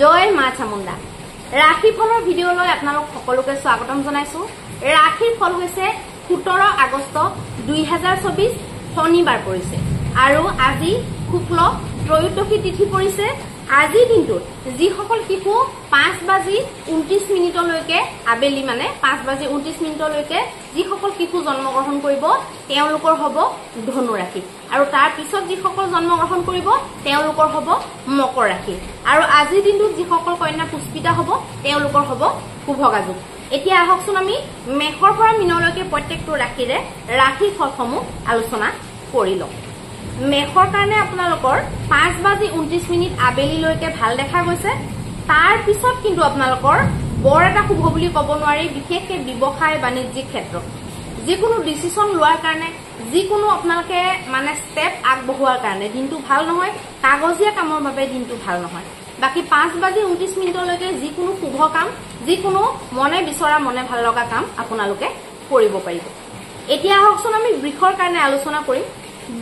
জয় মা চামুণ্ডা ৰাশি ফলৰ ভিডিঅ'লৈ আপোনালোক সকলোকে স্বাগতম জনাইছো। ৰাশিৰ ফল হৈছে 17 আগষ্ট 2024 শনিবাৰ পৰিছে আৰু আজি শুক্ল ত্ৰয়োদশী তিথি পৰিছে। আজিৰ দিনটোত যিসকল শিশু 5:29 আবেলি মানে 5:29 যিসকল শিশু জন্মগ্ৰহণ কৰিব তেওঁলোকৰ হ'ব ধনু ৰাশি আৰু তাৰ পিছত যিসকল জন্মগ্ৰহণ কৰিব তেওঁলোকৰ হ'ব মকৰ ৰাশি আৰু আজিৰ দিনটোত যিসকল কন্যা পুষ্পিতা হ'ব তেওঁলোকৰ হ'ব শুভগা যোগ। এতিয়া আহকচোন আমি মেষৰ পৰা মীনলৈকে প্ৰত্যেকটো ৰাশিৰে ৰাশি ফলসমূহ আলোচনা কৰি লওঁ। মেষৰ কাৰণে আপোনালোকৰ 5:29 আবেলিলৈকে ভাল দেখা গৈছে। তাৰ পিছত কিন্তু আপোনালোকৰ বৰ এটা শুভ বুলি ক'ব নোৱাৰি, বিশেষকৈ ব্যৱসায় বাণিজ্যিক ক্ষেত্ৰত যিকোনো ডিচিশ্যন লোৱাৰ কাৰণে যিকোনো আপোনালোকে মানে ষ্টেপ আগবঢ়োৱাৰ কাৰণে দিনটো ভাল নহয়, কাগজীয়া কামৰ বাবে দিনটো ভাল নহয়। বাকী 5:29 যিকোনো শুভ কাম, যিকোনো মনে বিচৰা মনে ভাল লগা কাম আপোনালোকে কৰিব পাৰিব। এতিয়া আহকচোন আমি বৃষৰ কাৰণে আলোচনা কৰিম।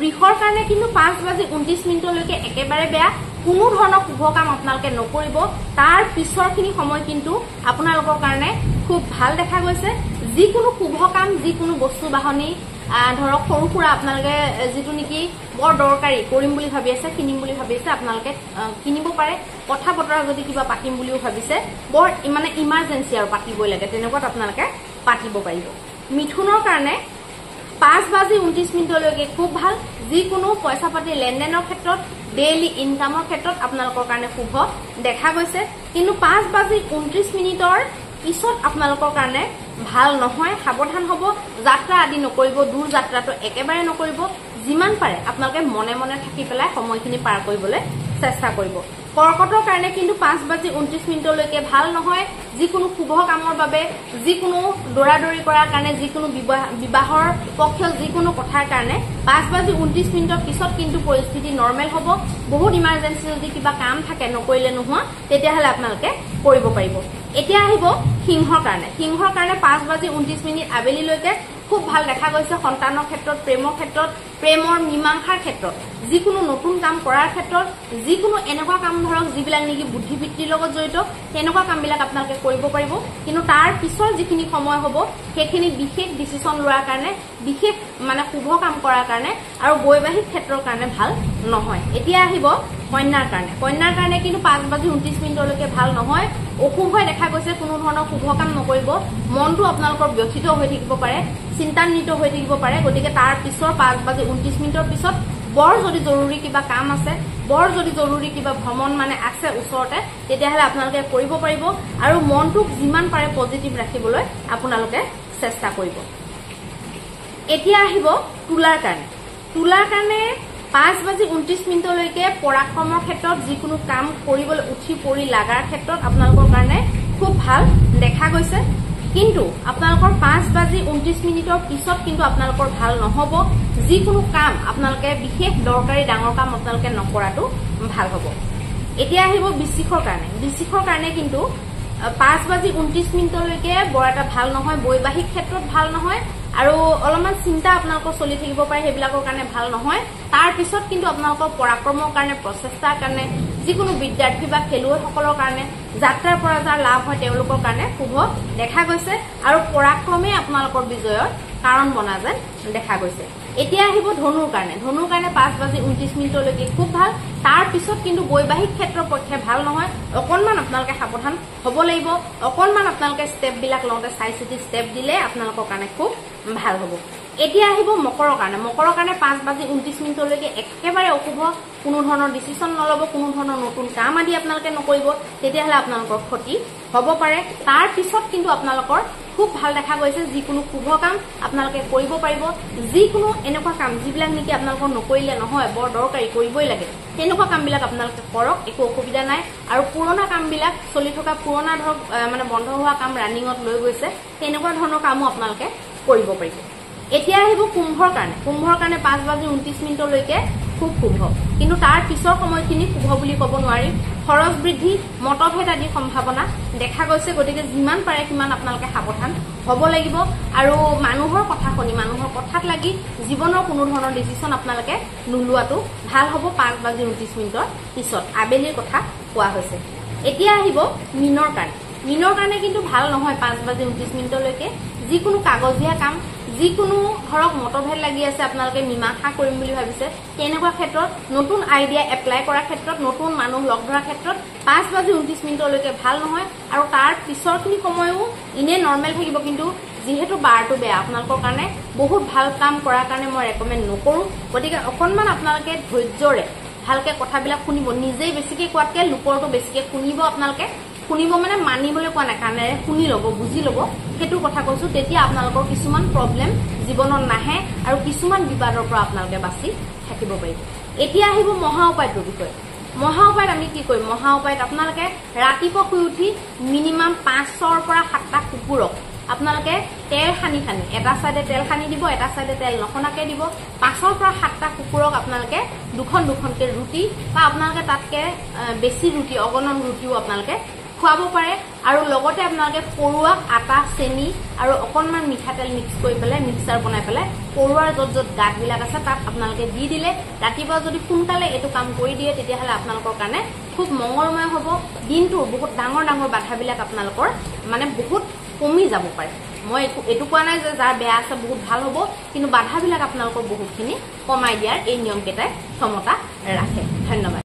বৃষৰ কাৰণে কিন্তু 5:29 একেবাৰে বেয়া, কোনো ধৰণৰ শুভ কাম আপোনালোকে নকৰিব। তাৰ পিছৰখিনি সময় কিন্তু আপোনালোকৰ কাৰণে খুব ভাল দেখা গৈছে। যিকোনো শুভ কাম, যিকোনো বস্তু বাহনি ধৰক সৰু সুৰা আপোনালোকে যিটো নেকি বৰ দৰকাৰী কৰিম বুলি ভাবি আছে, কিনিম বুলি ভাবি আছে আপোনালোকে কিনিব পাৰে। কথা বতৰা যদি কিবা পাতিম বুলিও ভাবিছে বৰ মানে ইমাৰ্জেঞ্চি আৰু পাতিবই লাগে তেনেকুৱাত আপোনালোকে পাতিব পাৰিব। মিথুনৰ কাৰণে 5:29 খুব ভাল। যিকোনো পইচা পাতি লেনদেনৰ ক্ষেত্ৰত, ডেইলি ইনকামৰ ক্ষেত্ৰত আপোনালোকৰ কাৰণে শুভ দেখা গৈছে। কিন্তু 5:29 পিছত আপোনালোকৰ কাৰণে ভাল নহয়, সাৱধান হ'ব। যাত্ৰা আদি নকৰিব, দূৰ যাত্ৰাটো একেবাৰে নকৰিব। যিমান পাৰে আপোনালোকে মনে মনে থাকি পেলাই সময়খিনি পাৰ কৰিবলৈ চেষ্টা কৰিব। কৰ্কটৰ কাৰণে কিন্তু 5:29 ভাল নহয়। যিকোনো শুভ কামৰ বাবে, যিকোনো দৌৰাদৌৰি কৰাৰ কাৰণে, যিকোনো বিবাহৰ পক্ষত যিকোনো কথাৰ কাৰণে 5:29 পিছত কিন্তু পৰিস্থিতি নৰ্মেল হ'ব। বহুত ইমাৰ্জেঞ্চি যদি কিবা কাম থাকে নকৰিলে নোহোৱা তেতিয়াহ'লে আপোনালোকে কৰিব পাৰিব। এতিয়া আহিব সিংহৰ কাৰণে। সিংহৰ কাৰণে 5:29 আবেলিলৈকে খুব ভাল দেখা গৈছে। সন্তানৰ ক্ষেত্ৰত, প্ৰেমৰ ক্ষেত্ৰত, প্ৰেমৰ মীমাংসাৰ ক্ষেত্ৰত, যিকোনো নতুন কাম কৰাৰ ক্ষেত্ৰত, যিকোনো এনেকুৱা কাম ধৰক যিবিলাক নেকি বুদ্ধিবৃত্তিৰ লগত জড়িত তেনেকুৱা কামবিলাক আপোনালোকে কৰিব পাৰিব। কিন্তু তাৰ পিছৰ যিখিনি সময় হ'ব সেইখিনি বিশেষ ডিচিশ্যন লোৱাৰ কাৰণে, বিশেষ মানে শুভ কাম কৰাৰ কাৰণে আৰু বৈবাহিক ক্ষেত্ৰৰ কাৰণে ভাল নহয়। এতিয়া আহিব কন্যাৰ কাৰণে। কন্যাৰ কাৰণে কিন্তু 5:29 ভাল নহয়, অশুভই দেখা গৈছে। কোনো ধৰণৰ শুভ কাম নকৰিব। মনটো আপোনালোকৰ ব্যথিত হৈ থাকিব পাৰে, চিন্তান্বিত হৈ থাকিব পাৰে। গতিকে তাৰ পিছৰ 5:29 পিছত বৰ যদি জৰুৰী কিবা কাম আছে, বৰ যদি জৰুৰী কিবা ভ্ৰমণ মানে আছে ওচৰতে তেতিয়াহ'লে আপোনালোকে কৰিব পাৰিব আৰু মনটোক যিমান পাৰে পজিটিভ ৰাখিবলৈ আপোনালোকে চেষ্টা কৰিব। এতিয়া আহিব তুলাৰ কাৰণে। তুলাৰ কাৰণে 5:29 পৰাক্ৰমৰ ক্ষেত্ৰত, যিকোনো কাম কৰিবলৈ উঠি পৰি লগাৰ ক্ষেত্ৰত আপোনালোকৰ কাৰণে খুব ভাল দেখা গৈছে। কিন্তু আপোনালোকৰ 5:29 পিছত কিন্তু আপোনালোকৰ ভাল নহ'ব। যিকোনো কাম আপোনালোকে বিশেষ দৰকাৰী ডাঙৰ কাম আপোনালোকে নকৰাটো ভাল হ'ব। এতিয়া আহিব বৃশ্চিকৰ কাৰণে। বৃশ্চিকৰ কাৰণে কিন্তু 5:29 বৰ এটা ভাল নহয়, বৈবাহিক ক্ষেত্ৰত ভাল নহয় আৰু অলপমান চিন্তা আপোনালোকৰ চলি থাকিব পাৰে, সেইবিলাকৰ কাৰণে ভাল নহয়। তাৰ পিছত কিন্তু আপোনালোকৰ পৰাক্ৰমৰ কাৰণে, প্ৰচেষ্টাৰ কাৰণে, যিকোনো বিদ্যাৰ্থী বা খেলুৱৈসকলৰ কাৰণে যাত্ৰাৰ পৰা যাৰ লাভ হয় তেওঁলোকৰ কাৰণে শুভ দেখা গৈছে আৰু পৰাক্ৰমে আপোনালোকৰ বিজয়ৰ কাৰণ বনা যেন দেখা গৈছে। এতিয়া আহিব ধনুৰ কাৰণে। ধনুৰ কাৰণে 5:29 খুব ভাল। তাৰ পিছত কিন্তু বৈবাহিক ক্ষেত্ৰৰ পক্ষে ভাল নহয়। অকণমান আপোনালোকে সাৱধান হ'ব লাগিব। অকণমান আপোনালোকে ষ্টেপবিলাক লওঁতে চাই চিতি ষ্টেপ দিলে আপোনালোকৰ কাৰণে খুব ভাল হ'ব। এতিয়া আহিব মকৰৰ কাৰণে। মকৰৰ কাৰণে 5:29 একেবাৰে অশুভ। কোনো ধৰণৰ ডিচিশ্যন নল'ব, কোনো ধৰণৰ নতুন কাম আদি আপোনালোকে নকৰিব, তেতিয়াহ'লে আপোনালোকৰ ক্ষতি হ'ব পাৰে। তাৰ পিছত কিন্তু আপোনালোকৰ খুব ভাল দেখা গৈছে। যিকোনো শুভ কাম আপোনালোকে কৰিব পাৰিব। যিকোনো এনেকুৱা কাম যিবিলাক নেকি আপোনালোকৰ নকৰিলে নহয়, বৰ দৰকাৰী কৰিবই লাগে, তেনেকুৱা কামবিলাক আপোনালোকে কৰক, একো অসুবিধা নাই। আৰু পুৰণা কামবিলাক চলি থকা, পুৰণা ধৰক মানে বন্ধ হোৱা কাম ৰানিঙত লৈ গৈছে, তেনেকুৱা ধৰণৰ কামো আপোনালোকে কৰিব পাৰিব। এতিয়া আহিব কুম্ভৰ কাৰণে। কুম্ভৰ কাৰণে 5:29 খুব শুভ, কিন্তু তাৰ পিছৰ সময়খিনি শুভ বুলি ক'ব নোৱাৰি। খৰচ বৃদ্ধি, মতভেদ আদিৰ সম্ভাৱনা দেখা গৈছে। গতিকে যিমান পাৰে সিমান আপোনালোকে সাৱধান হ'ব লাগিব আৰু মানুহৰ কথা শুনি, মানুহৰ কথাত লাগি জীৱনৰ কোনো ধৰণৰ ডিচিশ্যন আপোনালোকে নোলোৱাটো ভাল হ'ব। 5:29 পিছত আবেলিৰ কথা কোৱা হৈছে। এতিয়া আহিব মিনৰ কাৰণে। মিনৰ কাৰণে কিন্তু ভাল নহয় 5:29 যিকোনো কাগজীয়া কাম, যিকোনো ধৰক মতভেদ লাগি আছে, আপোনালোকে মীমাংসা কৰিম বুলি ভাবিছে, তেনেকুৱা ক্ষেত্ৰত নতুন আইডিয়া এপ্লাই কৰাৰ ক্ষেত্ৰত, নতুন মানুহ লগ ধৰাৰ ক্ষেত্ৰত 5:29 ভাল নহয়। আৰু তাৰ পিছৰখিনি সময়ো ইনে নৰ্মেল থাকিব, কিন্তু যিহেতু বাৰটো বেয়া আপোনালোকৰ কাৰণে বহুত ভাল কাম কৰাৰ কাৰণে মই ৰেকমেণ্ড নকৰো। গতিকে অকণমান আপোনালোকে ধৈৰ্যৰে ভালকে কথাবিলাক শুনিব, নিজেই বেছিকে কোৱাতকে লোকৰটো বেছিকে শুনিব। আপোনালোকে শুনিব মানে মানিবলৈ কোৱা নাই, কাণেৰে শুনি ল'ব, বুজি ল'ব, সেইটো কথা কৈছো। তেতিয়া আপোনালোকৰ কিছুমান প্ৰব্লেম জীৱনত নাহে আৰু কিছুমান বিবাদৰ পৰা আপোনালোকে বাচি থাকিব পাৰিব। এতিয়া আহিব মহা উপায়টোৰ বিষয়ে। মহা উপায়ত আমি কি কৰিম? মহা উপায়ত আপোনালোকে ৰাতিপুৱা শুই উঠি মিনিমাম 5ৰ পৰা 7টা কুকুৰক আপোনালোকে তেল সানি এটা চাইডে তেল সানি দিব, এটা চাইডে তেল নসনাকে দিব। 5ৰ পৰা 7টা কুকুৰক আপোনালোকে দুখনকে ৰুটি বা আপোনালোকে তাতকে বেছি ৰুটি, অগণন ৰুটিও আপোনালোকে খুৱাব পাৰে। আৰু লগতে আপোনালোকে পৰুৱাক আটা, চেনি আৰু অকণমান মিঠাতেল মিক্স কৰি পেলাই মিক্সাৰ বনাই পেলাই পৰুৱাৰ য'ত গাঁতবিলাক আছে তাত আপোনালোকে দি দিলে, ৰাতিপুৱা যদি সোনকালে এইটো কাম কৰি দিয়ে, তেতিয়াহ'লে আপোনালোকৰ কাৰণে খুব মংগলময় হ'ব। দিনটোৰ বহুত ডাঙৰ বাধাবিলাক আপোনালোকৰ মানে বহুত কমি যাব পাৰে। মই এইটো কোৱা নাই যে যাৰ বেয়া আছে বহুত ভাল হ'ব, কিন্তু বাধাবিলাক আপোনালোকৰ বহুতখিনি কমাই দিয়াৰ এই নিয়মকেইটাই ক্ষমতা ৰাখে। ধন্যবাদ।